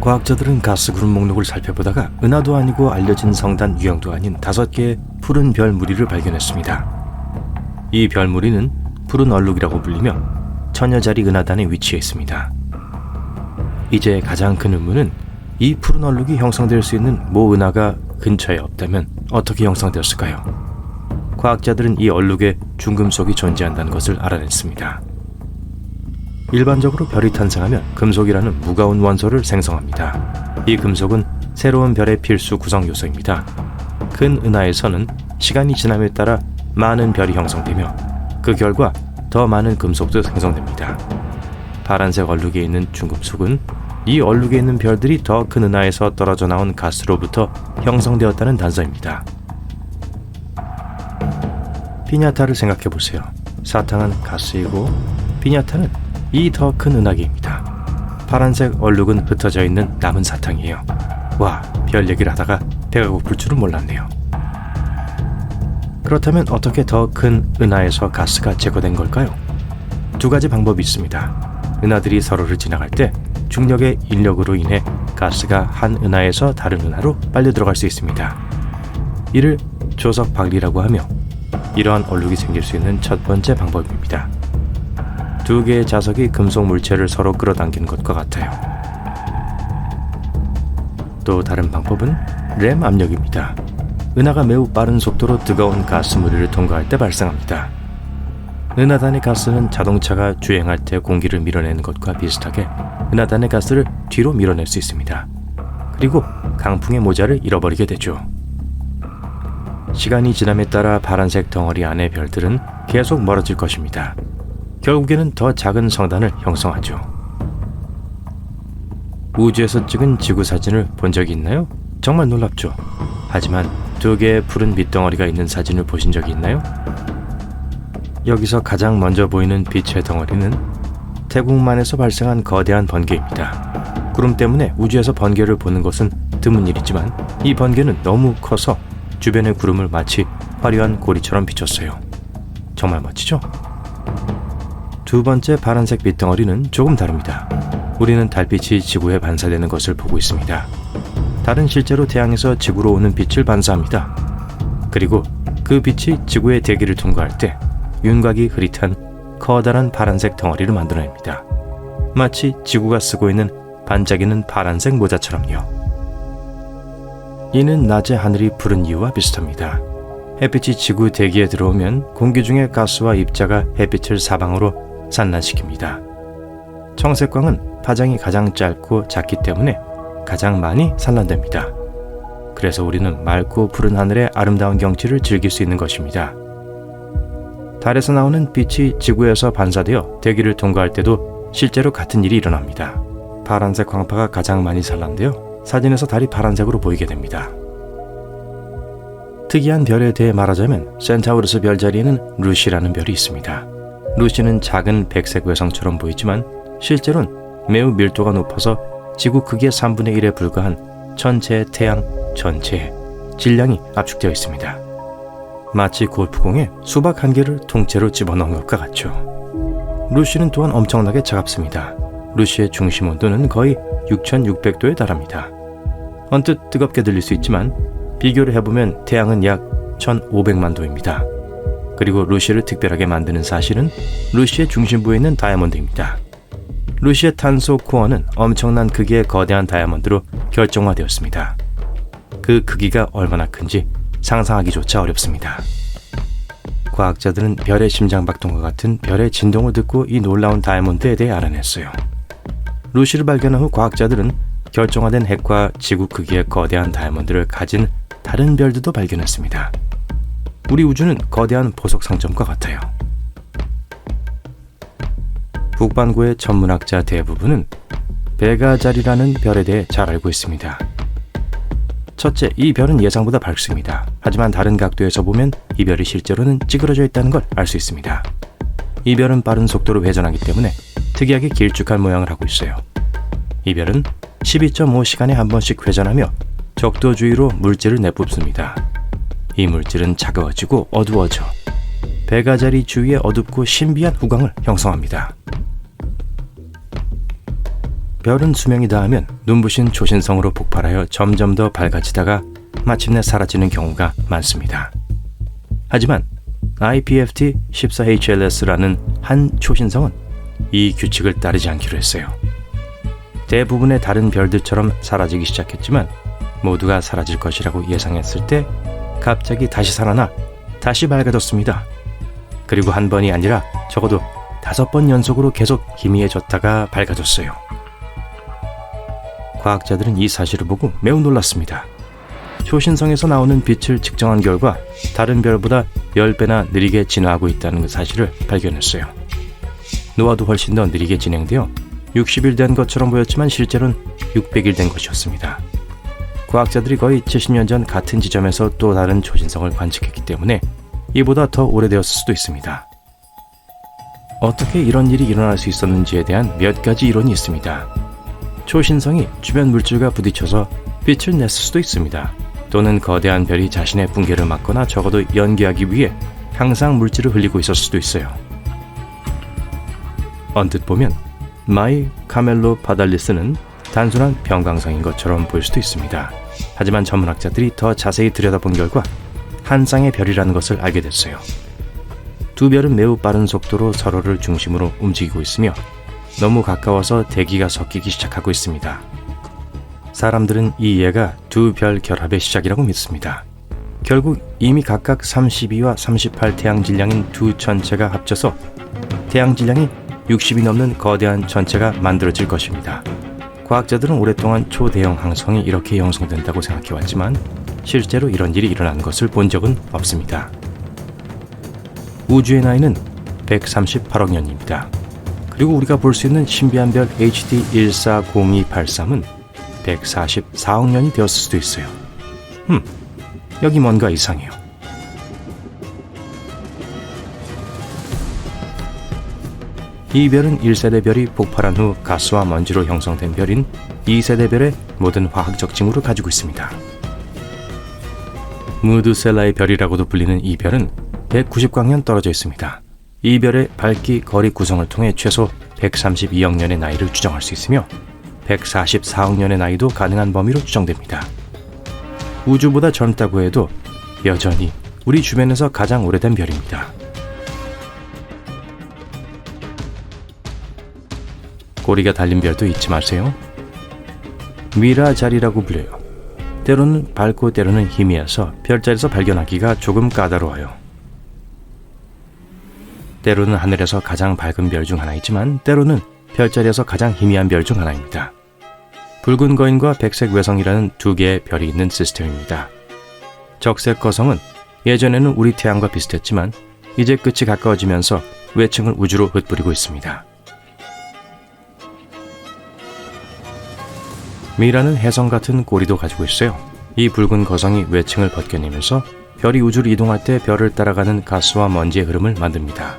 과학자들은 가스 그룹 목록을 살펴보다가 은하도 아니고 알려진 성단 유형도 아닌 5개의 푸른 별 무리를 발견했습니다. 이 별 무리는 푸른 얼룩이라고 불리며 천여자리 은하단에 위치해 있습니다. 이제 가장 큰 의문은 이 푸른 얼룩이 형성될 수 있는 모 은하가 근처에 없다면 어떻게 형성되었을까요? 과학자들은 이 얼룩에 중금속이 존재한다는 것을 알아냈습니다. 일반적으로 별이 탄생하면 금속이라는 무거운 원소를 생성합니다. 이 금속은 새로운 별의 필수 구성 요소입니다. 큰 은하에서는 시간이 지남에 따라 많은 별이 형성되며 그 결과 더 많은 금속도 생성됩니다. 파란색 얼룩에 있는 중금속은 이 얼룩에 있는 별들이 더 큰 은하에서 떨어져 나온 가스로부터 형성되었다는 단서입니다. 피냐타를 생각해 보세요. 사탕은 가스이고 피냐타는 이 더 큰 은하계입니다. 파란색 얼룩은 흩어져 있는 남은 사탕이에요. 와, 별 얘기를 하다가 배가 고플 줄은 몰랐네요. 그렇다면 어떻게 더 큰 은하에서 가스가 제거된 걸까요? 2가지 방법이 있습니다. 은하들이 서로를 지나갈 때 중력의 인력으로 인해 가스가 한 은하에서 다른 은하로 빨려 들어갈 수 있습니다. 이를 조석 박리라고 하며 이러한 얼룩이 생길 수 있는 첫 번째 방법입니다. 2개의 자석이 금속 물체를 서로 끌어당기는 것과 같아요. 또 다른 방법은 램 압력입니다. 은하가 매우 빠른 속도로 뜨거운 가스 무리를 통과할 때 발생합니다. 은하단의 가스는 자동차가 주행할 때 공기를 밀어내는 것과 비슷하게 은하단의 가스를 뒤로 밀어낼 수 있습니다. 그리고 강풍의 모자를 잃어버리게 되죠. 시간이 지남에 따라 파란색 덩어리 안의 별들은 계속 멀어질 것입니다. 결국에는 더 작은 성단을 형성하죠. 우주에서 찍은 지구 사진을 본 적이 있나요? 정말 놀랍죠. 하지만 2개의 푸른 빛덩어리가 있는 사진을 보신 적이 있나요? 여기서 가장 먼저 보이는 빛의 덩어리는 태국만에서 발생한 거대한 번개입니다. 구름 때문에 우주에서 번개를 보는 것은 드문 일이지만 이 번개는 너무 커서 주변의 구름을 마치 화려한 고리처럼 비췄어요. 정말 멋지죠? 2번째 파란색 빛덩어리는 조금 다릅니다. 우리는 달빛이 지구에 반사되는 것을 보고 있습니다. 달은 실제로 태양에서 지구로 오는 빛을 반사합니다. 그리고 그 빛이 지구의 대기를 통과할 때 윤곽이 흐릿한 커다란 파란색 덩어리를 만들어냅니다. 마치 지구가 쓰고 있는 반짝이는 파란색 모자처럼요. 이는 낮에 하늘이 푸른 이유와 비슷합니다. 햇빛이 지구 대기에 들어오면 공기 중에 가스와 입자가 햇빛을 사방으로 산란시킵니다. 청색광은 파장이 가장 짧고 작기 때문에 가장 많이 산란됩니다. 그래서 우리는 맑고 푸른 하늘의 아름다운 경치를 즐길 수 있는 것입니다. 달에서 나오는 빛이 지구에서 반사되어 대기를 통과할 때도 실제로 같은 일이 일어납니다. 파란색 광파가 가장 많이 산란되어 사진에서 달이 파란색으로 보이게 됩니다. 특이한 별에 대해 말하자면 센타우루스 별자리에는 루시라는 별이 있습니다. 루시는 작은 백색 외성처럼 보이지만 실제로는 매우 밀도가 높아서 지구 크기의 3분의 1에 불과한 전체 태양 전체에 질량이 압축되어 있습니다. 마치 골프공에 수박 1개를 통째로 집어넣은 것과 같죠. 루시는 또한 엄청나게 차갑습니다. 루시의 중심 온도는 거의 6600도에 달합니다. 언뜻 뜨겁게 들릴 수 있지만 비교를 해보면 태양은 약 1500만 도입니다. 그리고 루시를 특별하게 만드는 사실은 루시의 중심부에 있는 다이아몬드입니다. 루시의 탄소 코어는 엄청난 크기의 거대한 다이아몬드로 결정화되었습니다. 그 크기가 얼마나 큰지 상상하기조차 어렵습니다. 과학자들은 별의 심장박동과 같은 별의 진동을 듣고 이 놀라운 다이아몬드에 대해 알아냈어요. 루시를 발견한 후 과학자들은 결정화된 핵과 지구 크기의 거대한 다이아몬드를 가진 다른 별들도 발견했습니다. 우리 우주는 거대한 보석 상점과 같아요. 북반구의 천문학자 대부분은 베가자리라는 별에 대해 잘 알고 있습니다. 첫째, 이 별은 예상보다 밝습니다. 하지만 다른 각도에서 보면 이 별이 실제로는 찌그러져 있다는 걸 알 수 있습니다. 이 별은 빠른 속도로 회전하기 때문에 특이하게 길쭉한 모양을 하고 있어요. 이 별은 12.5시간에 한 번씩 회전하며 적도 주위로 물질을 내뿜습니다. 이 물질은 차가워지고 어두워져 베가자리 주위에 어둡고 신비한 후광을 형성합니다. 별은 수명이 다하면 눈부신 초신성으로 폭발하여 점점 더 밝아지다가 마침내 사라지는 경우가 많습니다. 하지만 IPFT 14HLS라는 한 초신성은 이 규칙을 따르지 않기로 했어요. 대부분의 다른 별들처럼 사라지기 시작했지만 모두가 사라질 것이라고 예상했을 때 갑자기 다시 살아나 다시 밝아졌습니다. 그리고 한 번이 아니라 적어도 5번 연속으로 계속 희미해졌다가 밝아졌어요. 과학자들은 이 사실을 보고 매우 놀랐습니다. 초신성에서 나오는 빛을 측정한 결과 다른 별보다 10배나 느리게 진화하고 있다는 사실을 발견했어요. 노화도 훨씬 더 느리게 진행되어 60일 된 것처럼 보였지만 실제로는 600일 된 것이었습니다. 과학자들이 거의 70년 전 같은 지점에서 또 다른 초신성을 관측했기 때문에 이보다 더 오래되었을 수도 있습니다. 어떻게 이런 일이 일어날 수 있었는지에 대한 몇 가지 이론이 있습니다. 초신성이 주변 물질과 부딪혀서 빛을 냈을 수도 있습니다. 또는 거대한 별이 자신의 붕괴를 막거나 적어도 연기하기 위해 항상 물질을 흘리고 있었을 수도 있어요. 언뜻 보면 마이 카멜로 파달리스는 단순한 병강성인 것처럼 보일 수도 있습니다. 하지만 전문학자들이 더 자세히 들여다본 결과 한 쌍의 별이라는 것을 알게 됐어요. 두 별은 매우 빠른 속도로 서로를 중심으로 움직이고 있으며 너무 가까워서 대기가 섞이기 시작하고 있습니다. 사람들은 이 이해가 두 별 결합의 시작이라고 믿습니다. 결국 이미 각각 32와 38 태양 질량인 두 천체가 합쳐서 태양 질량이 60이 넘는 거대한 천체가 만들어질 것입니다. 과학자들은 오랫동안 초대형 항성이 이렇게 형성된다고 생각해왔지만 실제로 이런 일이 일어난 것을 본 적은 없습니다. 우주의 나이는 138억 년입니다. 그리고 우리가 볼 수 있는 신비한 별 HD 140283은 144억 년이 되었을 수도 있어요. 여기 뭔가 이상해요. 이 별은 1세대 별이 폭발한 후 가스와 먼지로 형성된 별인 2세대 별의 모든 화학적 징후를 가지고 있습니다. 무드셀라의 별이라고도 불리는 이 별은 190광년 떨어져 있습니다. 이 별의 밝기, 거리 구성을 통해 최소 132억 년의 나이를 추정할 수 있으며 144억 년의 나이도 가능한 범위로 추정됩니다. 우주보다 젊다고 해도 여전히 우리 주변에서 가장 오래된 별입니다. 꼬리가 달린 별도 잊지 마세요. 미라자리라고 불려요. 때로는 밝고 때로는 희미해서 별자리에서 발견하기가 조금 까다로워요. 때로는 하늘에서 가장 밝은 별 중 하나이지만 때로는 별자리에서 가장 희미한 별 중 하나입니다. 붉은 거인과 백색 외성이라는 두 개의 별이 있는 시스템입니다. 적색 거성은 예전에는 우리 태양과 비슷했지만 이제 끝이 가까워지면서 외층을 우주로 흩뿌리고 있습니다. 미라는 혜성 같은 꼬리도 가지고 있어요. 이 붉은 거성이 외층을 벗겨내면서 별이 우주를 이동할 때 별을 따라가는 가스와 먼지의 흐름을 만듭니다.